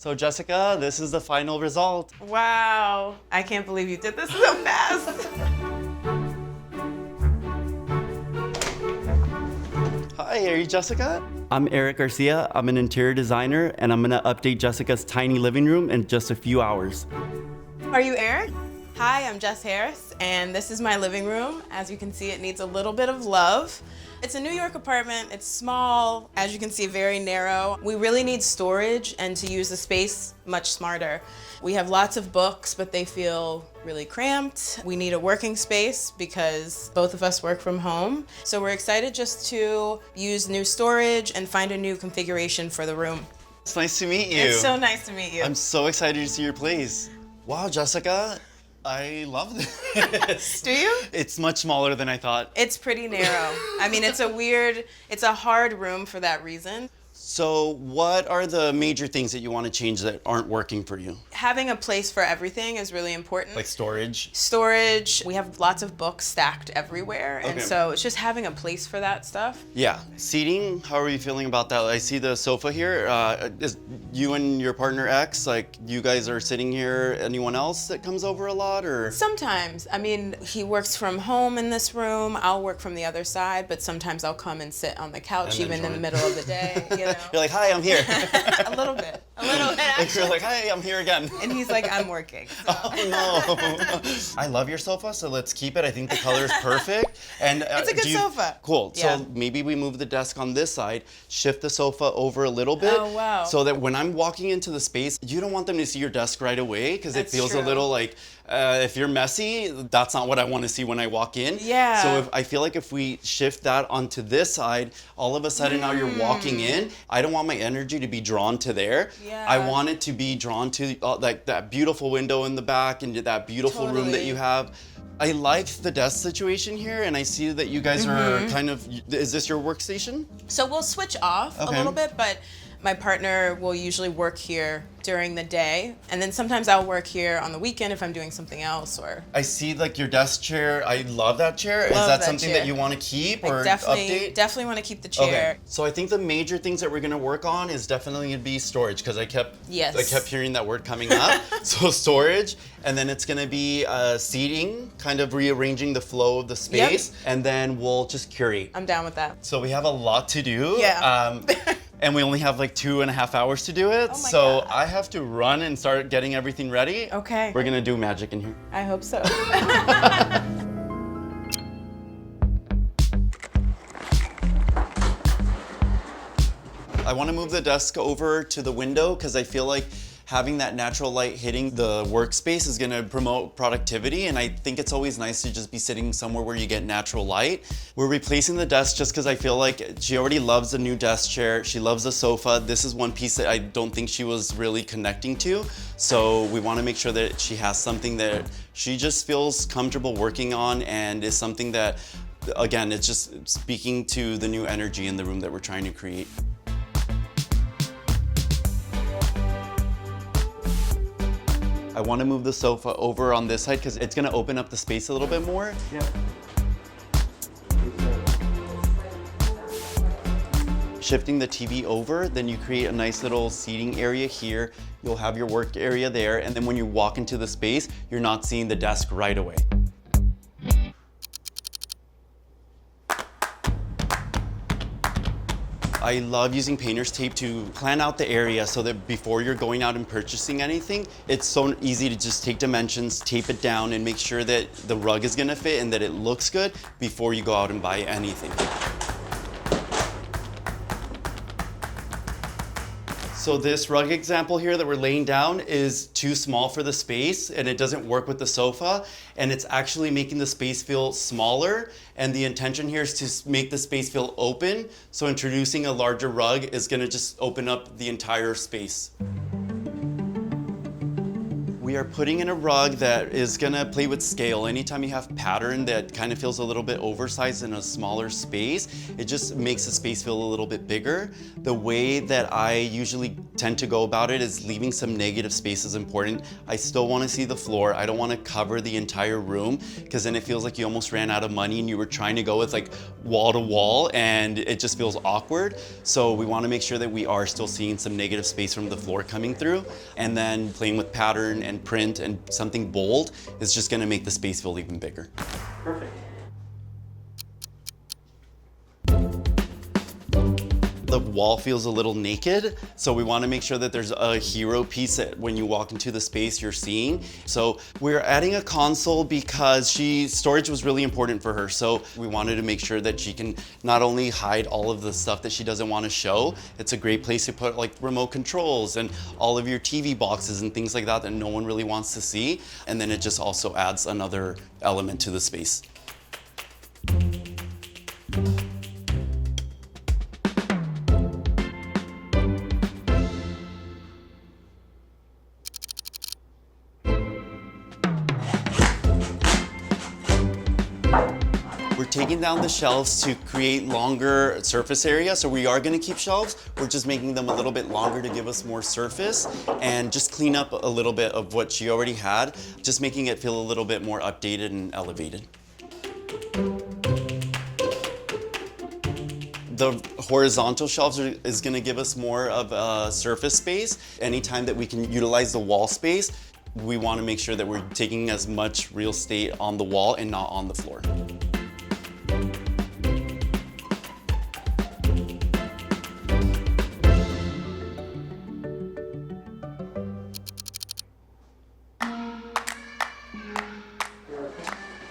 So Jessica, this is the final result. Wow, I can't believe you did this so fast. Hi, are you Jessica? I'm Erick García. I'm an interior designer, and I'm gonna update Jessica's tiny living room in just a few hours. Are you Eric? Hi, I'm Jess Harris, and this is my living room. As you can see, it needs a little bit of love. It's a New York apartment. It's small, as you can see, very narrow. We really need storage and to use the space much smarter. We have lots of books, but they feel really cramped. We need a working space because both of us work from home. So we're excited just to use new storage and find a new configuration for the room. It's nice to meet you. It's so nice to meet you. I'm so excited to see your place. Wow, Jessica, I love this. Do you? It's much smaller than I thought. It's pretty narrow. I mean, it's a hard room for that reason. So what are the major things that you want to change that aren't working for you? Having a place for everything is really important. Like storage? Storage. We have lots of books stacked everywhere, and Okay. so it's just having a place for that stuff. Yeah. Seating, how are you feeling about that? I see the sofa here. Is you and your partner X, like you guys are sitting here, anyone else that comes over a lot or? Sometimes. I mean, he works from home in this room. I'll work from the other side, but sometimes I'll come and sit on the couch And even in enjoy the it. middle of the day, you know. You're like, hi, I'm here. A little bit Like, actually. you're like, hi, I'm here again. And he's like, I'm working. So. Oh no. I love your sofa, so let's keep it. I think the color is perfect. And It's a good sofa. Cool. Yeah. So maybe we move the desk on this side, shift the sofa over a little bit. Oh, wow. So that when I'm walking into the space, you don't want them to see your desk right away because it That's feels true. a little like, if you're messy, that's not what I want to see when I walk in. Yeah. So I feel like if we shift that onto this side, all of a sudden now you're walking in. I don't want my energy to be drawn to there. Yeah. I want it to be drawn to like that beautiful window in the back and that beautiful room that Totally. you have. I like the desk situation here, and I see that you guys are kind of, is this your workstation? So we'll switch off a Okay. little bit, but my partner will usually work here during the day, and then sometimes I'll work here on the weekend if I'm doing something else or I see like your desk chair. I love that chair. Is Love that that something chair. that you want to keep I or update? definitely want to keep the Okay, chair. so I think the major things that we're gonna work on is definitely gonna be storage because I kept hearing that word coming up. So storage, and then it's gonna be seating, kind of rearranging the flow of the space, and then we'll just curate. I'm down with that. So we have a lot to do. Yeah. And we only have like 2.5 hours to do it. Oh my so God. I have to run and start getting everything ready. Okay. We're gonna do magic in here. I hope so. I want to move the desk over to the window because I feel like having that natural light hitting the workspace is going to promote productivity, and I think it's always nice to just be sitting somewhere where you get natural light. We're replacing the desk just because I feel like she already loves the new desk chair. She loves the sofa. This is one piece that I don't think she was really connecting to. So we want to make sure that she has something that she just feels comfortable working on and is something that, again, it's just speaking to the new energy in the room that we're trying to create. I want to move the sofa over on this side because it's going to open up the space a little bit more. Yep. Shifting the TV over, then you create a nice little seating area here. You'll have your work area there, and then when you walk into the space, you're not seeing the desk right away. I love using painter's tape to plan out the area so that before you're going out and purchasing anything, it's so easy to just take dimensions, tape it down, and make sure that the rug is gonna fit and that it looks good before you go out and buy anything. So this rug example here that we're laying down is too small for the space and it doesn't work with the sofa, and it's actually making the space feel smaller, and the intention here is to make the space feel open, so introducing a larger rug is gonna just open up the entire space. We are putting in a rug that is gonna play with scale. Anytime you have pattern that kind of feels a little bit oversized in a smaller space, it just makes the space feel a little bit bigger. The way that I usually tend to go about it is leaving some negative space is important. I still wanna see the floor. I don't wanna cover the entire room, because then it feels like you almost ran out of money and you were trying to go with like wall to wall and it just feels awkward. So we wanna make sure that we are still seeing some negative space from the floor coming through. And then playing with pattern and print and something bold is just gonna make the space feel even bigger. Perfect. The wall feels a little naked, so we want to make sure that there's a hero piece that when you walk into the space you're seeing. So we're adding a console because storage was really important for her. So we wanted to make sure that she can not only hide all of the stuff that she doesn't want to show, it's a great place to put like remote controls and all of your TV boxes and things like that that no one really wants to see. And then it just also adds another element to the space. We're taking down the shelves to create longer surface area. So we are gonna keep shelves. We're just making them a little bit longer to give us more surface and just clean up a little bit of what she already had, just making it feel a little bit more updated and elevated. The horizontal shelves is gonna give us more of a surface space. Anytime that we can utilize the wall space, we wanna make sure that we're taking as much real estate on the wall and not on the floor.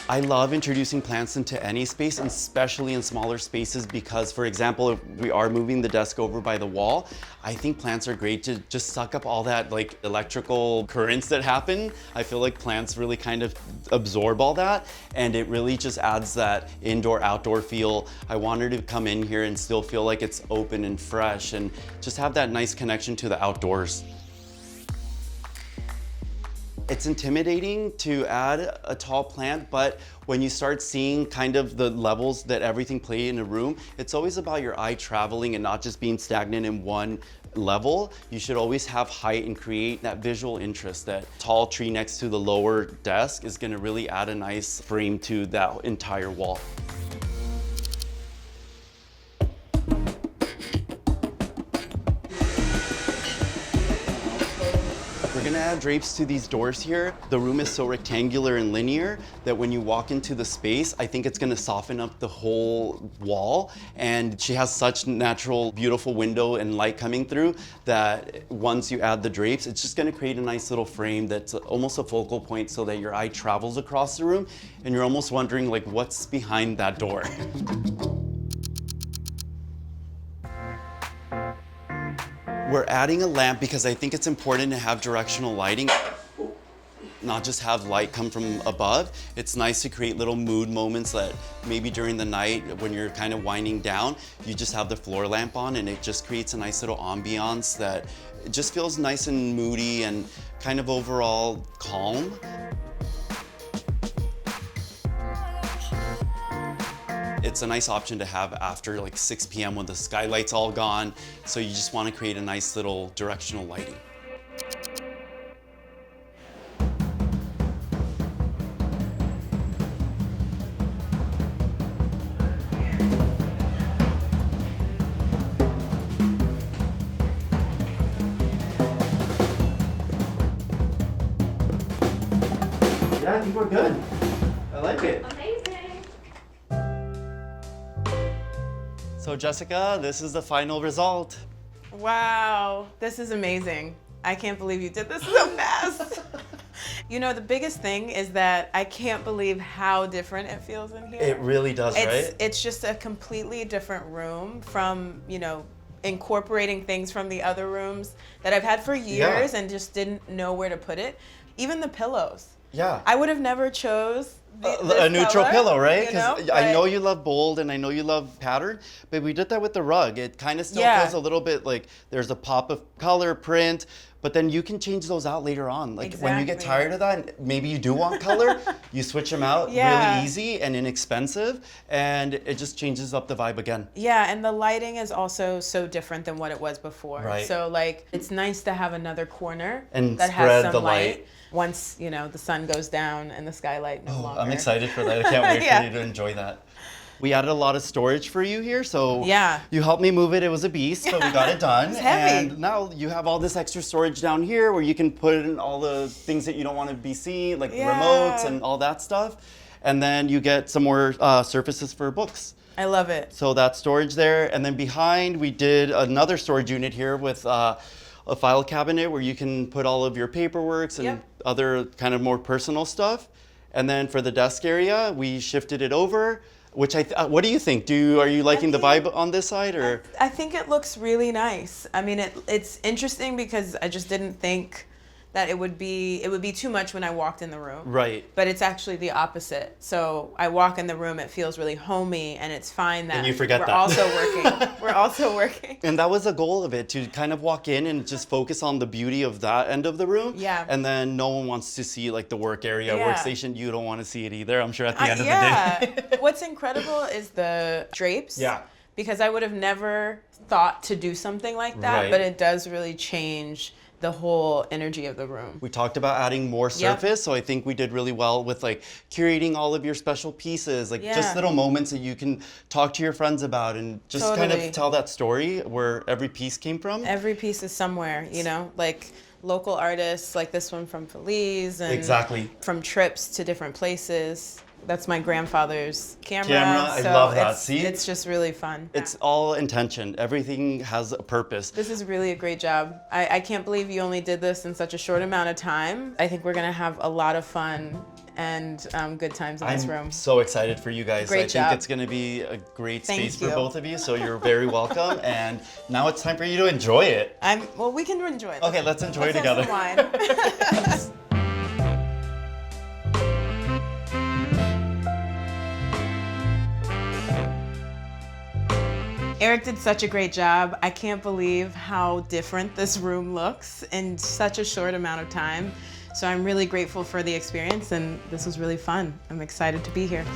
I love introducing plants into any space, and especially in smaller spaces, because, for example, if we are moving the desk over by the wall, I think plants are great to just suck up all that like electrical currents that happen. I feel like plants really kind of absorb all that, and it really just adds that indoor-outdoor feel. I want her to come in here and still feel like it's open and fresh and just have that nice connection to the outdoors. It's intimidating to add a tall plant, but when you start seeing kind of the levels that everything play in a room, it's always about your eye traveling and not just being stagnant in one level. You should always have height and create that visual interest. That tall tree next to the lower desk is gonna really add a nice frame to that entire wall. We're gonna add drapes to these doors here. The room is so rectangular and linear that when you walk into the space, I think it's gonna soften up the whole wall. And she has such natural, beautiful window and light coming through that once you add the drapes, it's just gonna create a nice little frame that's almost a focal point so that your eye travels across the room and you're almost wondering like, what's behind that door? We're adding a lamp because I think it's important to have directional lighting, not just have light come from above. It's nice to create little mood moments that maybe during the night when you're kind of winding down, you just have the floor lamp on and it just creates a nice little ambiance that it just feels nice and moody and kind of overall calm. It's a nice option to have after like 6 p.m. when the skylight's all gone. So you just want to create a nice little directional lighting. Yeah, I think we're good. I like it. Amazing. So Jessica, this is the final result. Wow, this is amazing. I can't believe you did this so fast. You know, the biggest thing is that I can't believe how different it feels in here. It really does, right? It's just a completely different room from, you know, incorporating things from the other rooms that I've had for years and just didn't know where to put it. Even the pillows. Yeah. I would have never chose a neutral color, pillow, right? you know? Because I know you love bold and I know you love pattern, but we did that with the rug. It kind of still feels a little bit like there's a pop of color, print, but then you can change those out later on. Like when you get Exactly. tired of that, and maybe you do want color, you switch them out Yeah. really easy and inexpensive, and it just changes up the vibe again. Yeah, and the lighting is also so different than what it was before. Right. So like it's nice to have another corner And that spread has some the light. light. Once, you know, the sun goes down and the skylight no longer. I'm excited for that. I can't wait Yeah. for you to enjoy that. We added a lot of storage for you here, so Yeah. you helped me move it. It was a beast, but we got it done. It's heavy. And now you have all this extra storage down here where you can put in all the things that you don't want to be seen, like Yeah. remotes and all that stuff. And then you get some more surfaces for books. I love it. So that's storage there. And then behind, we did another storage unit here with a file cabinet where you can put all of your paperwork and Yep. other kind of more personal stuff. And then for the desk area, we shifted it over, which what do you think? Are you liking the vibe on this side, or? I think it looks really nice. I mean, it's interesting because I just didn't think that it would be too much when I walked in the room. Right. But it's actually the opposite. So I walk in the room, it feels really homey, and it's fine that And you forget we're that. also working. We're also working. And that was the goal of it, to kind of walk in and just focus on the beauty of that end of the room. Yeah. And then no one wants to see like the work area, Yeah. workstation. You don't want to see it either, I'm sure, at the end of the Yeah. day. What's incredible is the drapes. Yeah. Because I would have never thought to do something like that, Right. but it does really change the whole energy of the room. We talked about adding more Yep. surface, so I think we did really well with like curating all of your special pieces, like Yeah. just little moments that you can talk to your friends about and just kind Totally. of tell that story where every piece came from. Every piece is somewhere, you know, like local artists, like this one from Feliz, and Exactly. from trips to different places. That's my grandfather's camera. I so love that. It's, See? it's just really fun. It's all intention. Everything has a purpose. This is really a great job. I can't believe you only did this in such a short amount of time. I think we're gonna have a lot of fun and good times in this room. I'm so excited for you guys. Great I think job. it's going to be a great Thank space for you. both of you, so you're very welcome. And now it's time for you to enjoy it. Well, we can enjoy it. Okay, let's enjoy it Let's have together. some wine. Eric did such a great job. I can't believe how different this room looks in such a short amount of time. So I'm really grateful for the experience, and this was really fun. I'm excited to be here.